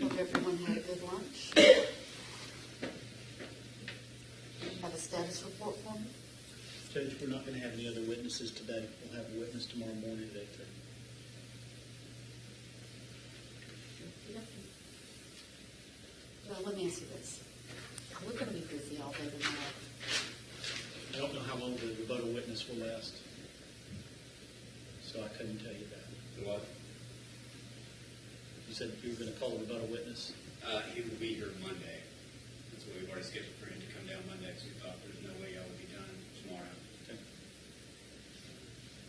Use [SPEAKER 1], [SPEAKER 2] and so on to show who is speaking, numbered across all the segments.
[SPEAKER 1] Hope everyone had a good lunch. Have a status report for me?
[SPEAKER 2] Judge, we're not going to have any other witnesses today. We'll have a witness tomorrow morning at 8:30.
[SPEAKER 1] Well, let me ask you this. We're going to be busy all day tomorrow.
[SPEAKER 2] I don't know how long the rebuttal witness will last, so I couldn't tell you that.
[SPEAKER 3] What?
[SPEAKER 2] You said you were going to call a rebuttal witness?
[SPEAKER 3] He will be here Monday. That's what we've already scheduled for him to come down Monday, because we thought there's no way y'all would be done tomorrow.
[SPEAKER 2] Okay.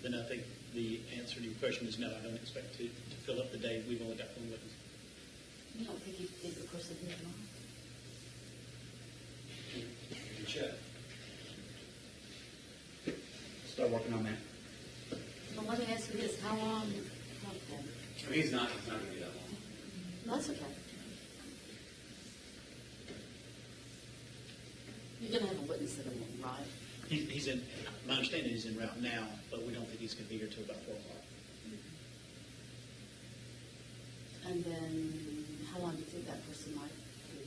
[SPEAKER 2] Then I think the answer to your question is no. I don't expect to fill up the day. We've only got one witness.
[SPEAKER 1] You don't think he's the person here tomorrow?
[SPEAKER 3] You can check.
[SPEAKER 4] Start working on that.
[SPEAKER 1] Well, let me ask you this. How long? Okay.
[SPEAKER 3] I mean, he's not going to be that long.
[SPEAKER 1] That's okay. You're going to have a witness in the morning, right?
[SPEAKER 2] He's in. My understanding is en route now, but we don't think he's going to be here till about 4 o'clock.
[SPEAKER 1] And then, how long do you think that person might be?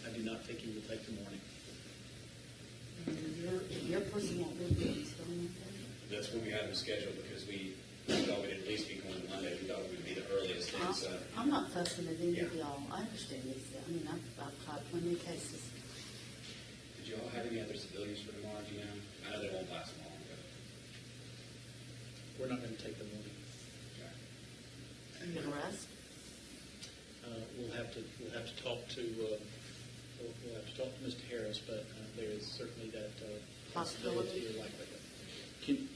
[SPEAKER 2] I do not think he will take the morning.
[SPEAKER 1] And your person won't be here until Monday?
[SPEAKER 3] That's when we had him scheduled, because we thought we'd at least be going Monday. We thought it would be the earliest. And so,
[SPEAKER 1] I'm not fussing at any of
[SPEAKER 3] Yeah.
[SPEAKER 1] y'all. I understand these. I mean, I've caught plenty of cases.
[SPEAKER 3] did you all have any other civilians for tomorrow? Do you know? I know they won't last long, but
[SPEAKER 2] We're not going to take the morning.
[SPEAKER 3] okay.
[SPEAKER 1] You going to rest?
[SPEAKER 2] We'll have to talk to Mr. Harris, but there is certainly that possibility or likelihood.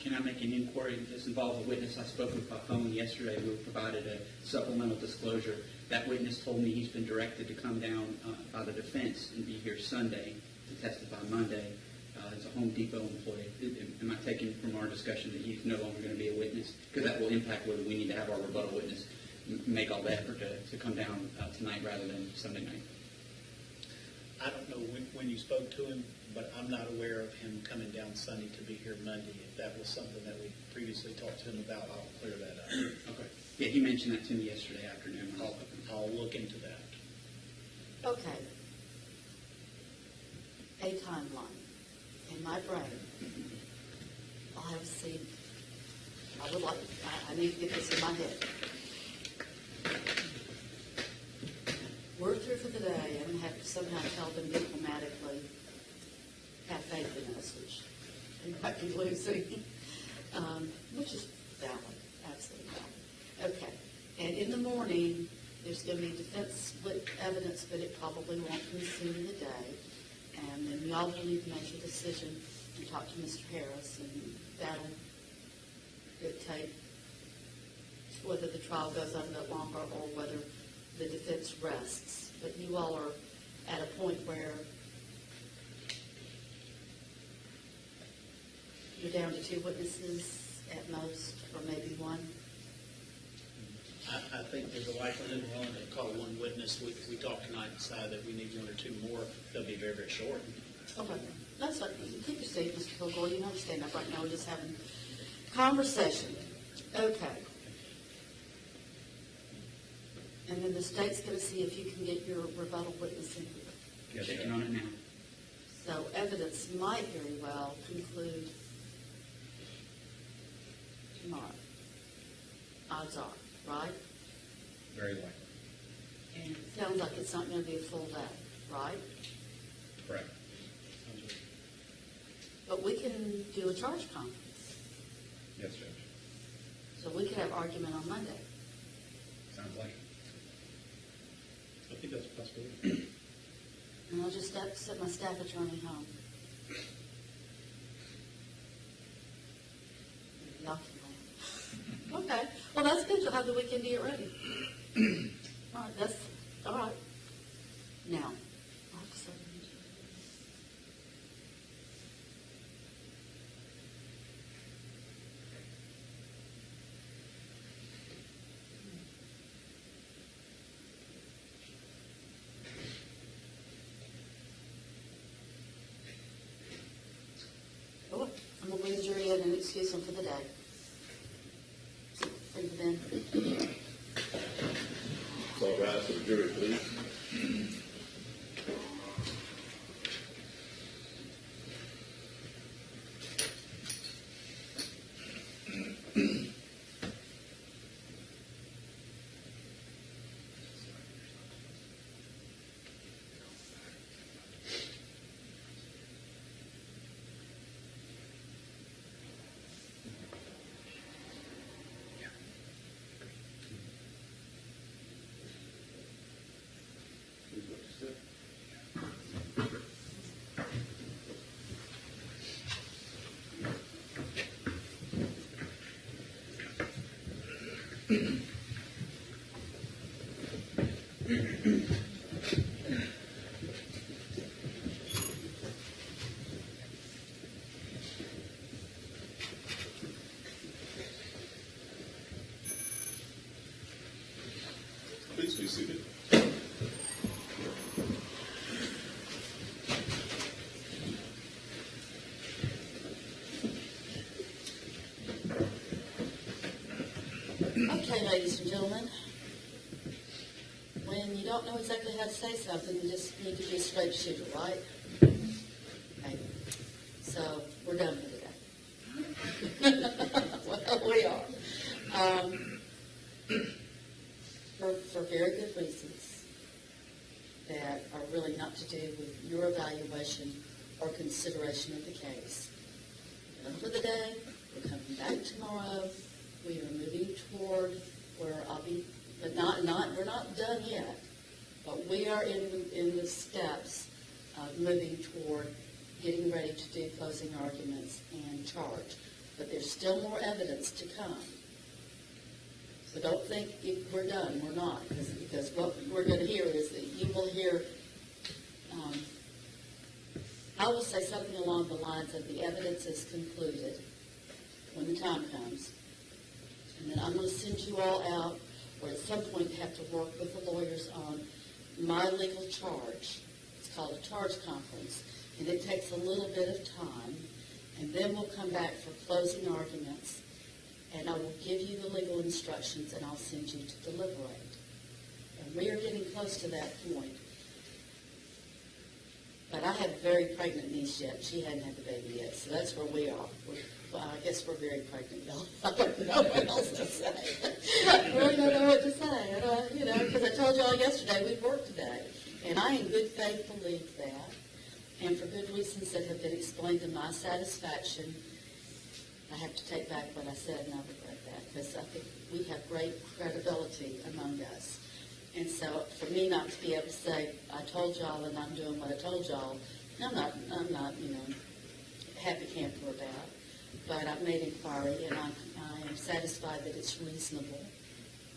[SPEAKER 4] Can I make an inquiry? This involves a witness I spoke with by phone yesterday who provided a supplemental disclosure. That witness told me he's been directed to come down by the defense and be here Sunday to testify Monday. As a Home Depot employee. Am I taking from our discussion that he's no longer going to be a witness? Because that will impact whether we need to have our rebuttal witness make all the effort to come down tonight rather than Sunday night.
[SPEAKER 2] I don't know when you spoke to him, but I'm not aware of him coming down Sunday to be here Monday. If that was something that we previously talked to him about, I'll clear that up.
[SPEAKER 4] Okay. Yeah, he mentioned that to me yesterday afternoon.
[SPEAKER 2] I'll look into that.
[SPEAKER 1] Okay. A timeline. In my brain, I have seen, I need to get this in my head. We're through for the day. I'm going to have to somehow tell them diplomatically, have faith in us, which they might be losing, which is valid, absolutely valid. Okay. And in the morning, there's going to be defense evidence, but it probably won't consume the day. And then y'all will need to make a decision and talk to Mr. Harris, and that'll dictate whether the trial goes on a bit longer or whether the defense rests. But you all are at a point where you're down to 2 witnesses at most, or maybe 1.
[SPEAKER 2] I think there's a likelihood we're only going to call one witness. If we talk tonight and decide that we need 1 or 2 more, they'll be very, very short.
[SPEAKER 1] Okay. That's fine. Keep your seat, Mr. Kilgore. You don't stand up right now. We're just having conversation. Okay. And then the state's going to see if you can get your rebuttal witness in here.
[SPEAKER 4] Yes, checking on it now.
[SPEAKER 1] So evidence might very well conclude tomorrow. Odds are, right?
[SPEAKER 3] Very likely.
[SPEAKER 1] And it sounds like it's not going to be a full day, right?
[SPEAKER 3] Correct.
[SPEAKER 1] But we can do a charge conference.
[SPEAKER 3] Yes, Judge.
[SPEAKER 1] So we could have argument on Monday.
[SPEAKER 3] Sounds like it.
[SPEAKER 2] I think that's a possibility.
[SPEAKER 1] And I'll just send my staff attorney home. Y'all can laugh. Okay. Well, that's good. You'll have the weekend to get ready. All right. That's all right. Now, I'm going to bring the jury in and excuse them for the day. Bring them in.
[SPEAKER 5] So rise for the jury, please. Please be seated.
[SPEAKER 1] Okay, ladies and gentlemen, when you don't know exactly how to say something, you just need to be a straight shooter, right? Okay. So we're done for today. Well, we are. For very good reasons that are really not to do with your evaluation or consideration of the case. We're done for the day. We're coming back tomorrow. We are moving toward where I'll be, but we're not done yet. But we are in the steps of moving toward getting ready to do closing arguments and charge. But there's still more evidence to come. So don't think we're done. We're not, because what we're going to hear is that you will hear. I will say something along the lines of the evidence is concluded when the time comes. And then I'm going to send you all out, or at some point have to work with the lawyers on my legal charge. It's called a charge conference, and it takes a little bit of time. And then we'll come back for closing arguments, and I will give you the legal instructions, and I'll send you to deliberate. And we are getting close to that point. But I have a very pregnant niece yet. She hadn't had the baby yet, so that's where we are. Well, I guess we're very pregnant, y'all. I don't know what else to say. I really don't know what to say. Because I told y'all yesterday we'd work today. And I in good faith believe that. And for good reasons that have been explained to my satisfaction, I have to take back what I said, and I regret that. Because I think we have great credibility among us. And so for me not to be able to say, I told y'all and I'm doing what I told y'all, I'm not, happy camper about. But I've made inquiry, and I am satisfied that it's reasonable.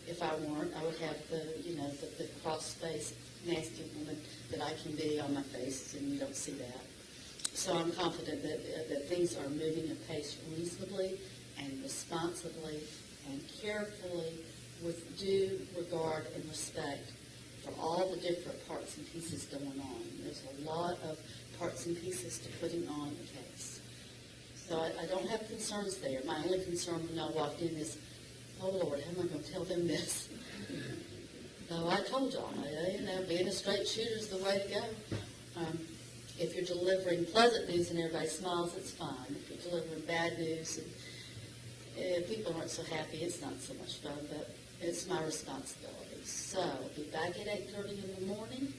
[SPEAKER 1] If I weren't, I would have the cross-faced, nasty woman that I can be on my face, and you don't see that. So I'm confident that things are moving at pace reasonably and responsibly and carefully with due regard and respect for all the different parts and pieces going on. There's a lot of parts and pieces to putting on a case. So I don't have concerns there. My only concern when I walked in is, oh, Lord, how am I going to tell them this? So I told y'all, being a straight shooter is the way to go. If you're delivering pleasant news and everybody smiles, it's fine. If you're delivering bad news and people aren't so happy, it's not so much fun, but it's my responsibility. So I'll be back at 8:30 in the morning.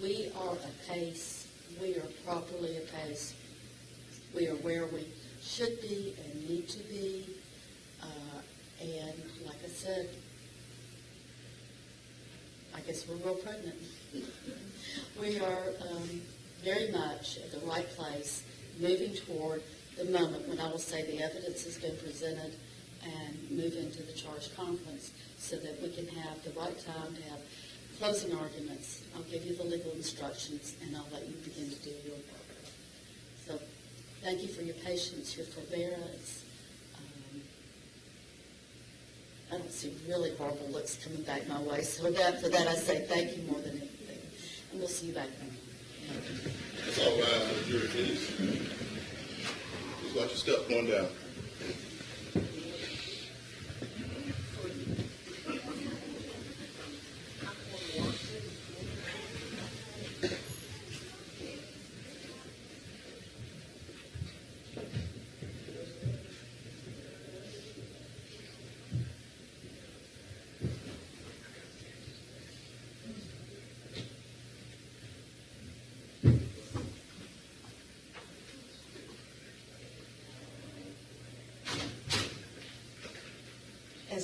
[SPEAKER 1] We are apace. We are properly apace. We are where we should be and need to be. And like I said, I guess we're real pregnant. We are very much at the right place, moving toward the moment when I will say the evidence has been presented and move into the charge conference so that we can have the right time to have closing arguments. I'll give you the legal instructions, and I'll let you begin to do your work. So thank you for your patience, your forbearance. I don't see really horrible looks coming back my way, so for that I say thank you more than anything. And we'll see you back then.
[SPEAKER 5] Let's all rise for the jury, please. Just watch your step going down.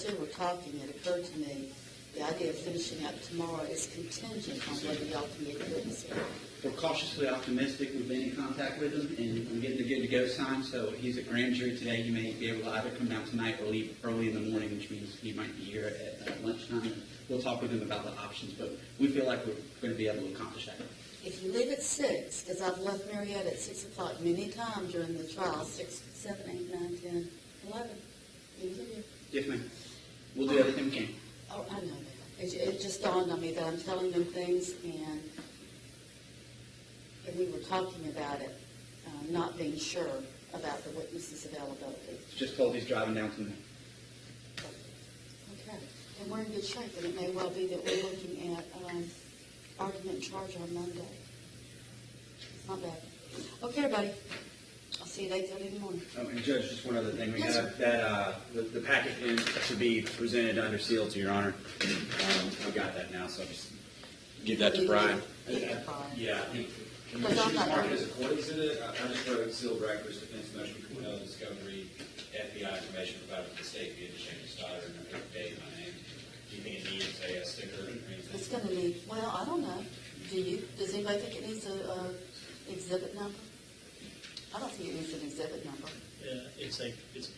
[SPEAKER 1] as we were talking, it occurred to me, the idea of finishing up tomorrow is contingent on whether y'all can get witness here.
[SPEAKER 4] We're cautiously optimistic. We've been in contact with him, and I'm getting the good to go sign. So he's at grand jury today. He may be able to either come down tonight or leave early in the morning, which means he might be here at lunchtime. And we'll talk with him about the options, but we feel like we're going to be able to accomplish that.
[SPEAKER 1] If you leave at 6, because I've left Marietta at 6 o'clock many times during the trial, 6, 7, 8, 9, 10, 11. You can do.
[SPEAKER 4] Yes, ma'am. We'll do everything we can.
[SPEAKER 1] Oh, I know that. It just dawned on me that I'm telling them things, and we were talking about it, not being sure about the witnesses' availability.
[SPEAKER 4] Just told he's driving down tonight.
[SPEAKER 1] Okay, and we're in good shape, and it may well be that we're looking at argument and charge on Monday. It's not bad. Okay, everybody. I'll see you at 8:30 in the morning.
[SPEAKER 6] And Judge, just one other thing. We
[SPEAKER 1] Yes,
[SPEAKER 6] have
[SPEAKER 1] sir.
[SPEAKER 6] that, the packet to be presented under seal to Your Honor. I've got that now, so I'll just give that to Brian.
[SPEAKER 1] Give it to Brian.
[SPEAKER 6] Yeah.
[SPEAKER 1] Because I'm not-
[SPEAKER 7] Mark it as a court exhibit. I just wrote sealed records, defense motion, criminal discovery, FBI information provided to the state via the Shane Stoddard, and I put the date in my name. Do you think it needs a sticker or anything?
[SPEAKER 1] It's going to need, well, I don't know. Does anybody think it needs a exhibit number? I don't think it needs an exhibit number.
[SPEAKER 2] It's a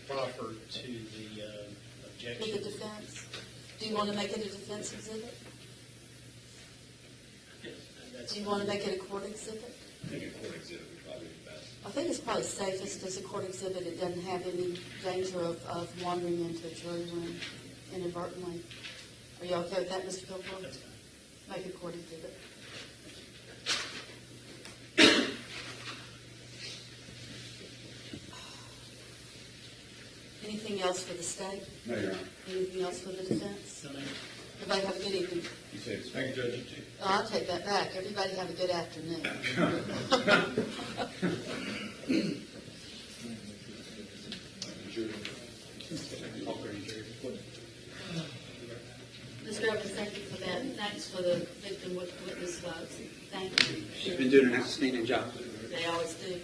[SPEAKER 2] proffer to the
[SPEAKER 1] With
[SPEAKER 2] objection.
[SPEAKER 1] the defense? Do you want to make it a defense exhibit?
[SPEAKER 2] That's-
[SPEAKER 1] Do you want to make it a court exhibit?
[SPEAKER 7] I think a court exhibit would probably be the best.
[SPEAKER 1] I think it's probably safest as a court exhibit. It doesn't have any danger of wandering into a jury room inadvertently. Are you okay with that, Mr. Kilgore?
[SPEAKER 2] That's fine.
[SPEAKER 1] Make a court exhibit. Anything else for the state?
[SPEAKER 6] No, Your Honor.
[SPEAKER 1] Anything else for the defense?
[SPEAKER 2] No, ma'am.
[SPEAKER 1] Everybody have a good evening.
[SPEAKER 6] You say it's
[SPEAKER 7] Thank you, Judge.
[SPEAKER 1] Oh, I'll take that back. Everybody have a good afternoon. Ms. Gervin, thank you for that. Thanks for the victim witness votes. Thank you.
[SPEAKER 4] She's been doing an outstanding job.
[SPEAKER 1] They always do.